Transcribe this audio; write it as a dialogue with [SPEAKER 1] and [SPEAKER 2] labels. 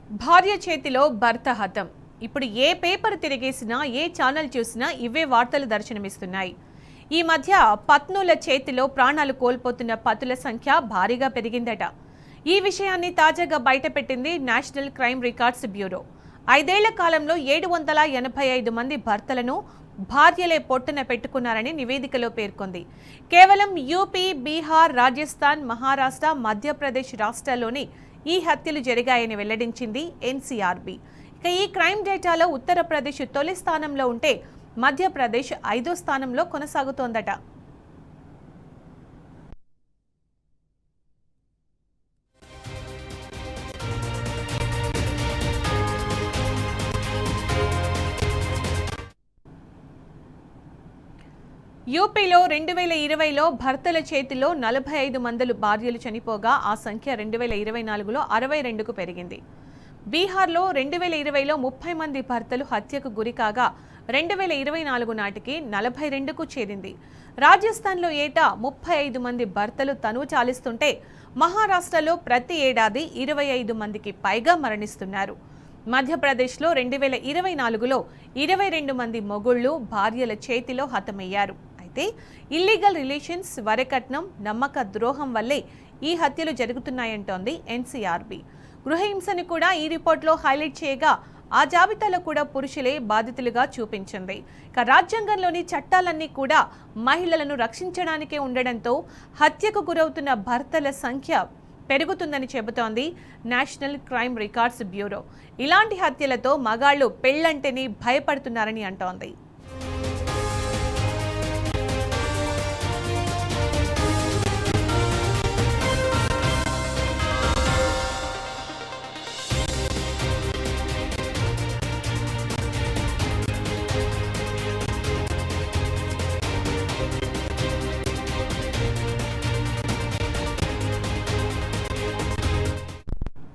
[SPEAKER 1] భార్య చేతిలో భర్త హతం. ఇప్పుడు ఏ పేపర్ తిరిగేసినా, ఏ ఛానల్ చూసినా ఇవే వార్తలు దర్శనమిస్తున్నాయి. ఈ మధ్య పత్నుల చేతిలో ప్రాణాలు కోల్పోతున్న పతుల సంఖ్య భారీగా పెరిగిందట. ఈ విషయాన్ని తాజాగా బయటపెట్టింది నేషనల్ క్రైమ్ రికార్డ్స్ బ్యూరో. 5 ఏళ్ల కాలంలో 785 మంది భర్తలను భార్యలే పొట్టన పెట్టుకున్నారని నివేదికలో పేర్కొంది. కేవలం యూపీ, బీహార్, రాజస్థాన్, మహారాష్ట్ర, మధ్యప్రదేశ్ రాష్ట్రాల్లోని ఈ హత్యలు జరిగాయని వెల్లడించింది ఎన్సీఆర్బీ. ఇక ఈ క్రైమ్ డేటాలో ఉత్తరప్రదేశ్ తొలి స్థానంలో ఉంటే మధ్యప్రదేశ్ 5వ స్థానంలో కొనసాగుతోందట. యూపీలో 2020లో భర్తల చేతిలో 45 మంది భార్యలు చనిపోగా ఆ సంఖ్య 2024లో 62కు పెరిగింది. బీహార్లో 2020లో 30 మంది భర్తలు హత్యకు గురికాగా 2024 నాటికి 42కు చేరింది. రాజస్థాన్లో ఏటా 35 మంది భర్తలు తనువు చాలిస్తుంటే మహారాష్ట్రలో ప్రతి ఏడాది 25 మందికి పైగా మరణిస్తున్నారు. మధ్యప్రదేశ్లో 2024లో 22 మంది మొగుళ్లు భార్యల చేతిలో హతమయ్యారు. అయితే ఇల్లీగల్ రిలేషన్స్, వరకట్నం, నమ్మక ద్రోహం వల్లే ఈ హత్యలు జరుగుతున్నాయంటోంది ఎన్సీఆర్బీ. గృహహింసను కూడా ఈ రిపోర్ట్లో హైలైట్ చేయగా ఆ జాబితాలో కూడా పురుషులే బాధితులుగా చూపించింది. ఇక రాజ్యాంగంలోని చట్టాలన్నీ కూడా మహిళలను రక్షించడానికే ఉండడంతో హత్యకు గురవుతున్న భర్తల సంఖ్య పెరుగుతుందని చెబుతోంది నేషనల్ క్రైమ్ రికార్డ్స్ బ్యూరో. ఇలాంటి హత్యలతో మగాళ్లు పెళ్లంటేనే భయపడుతున్నారని అంటోంది.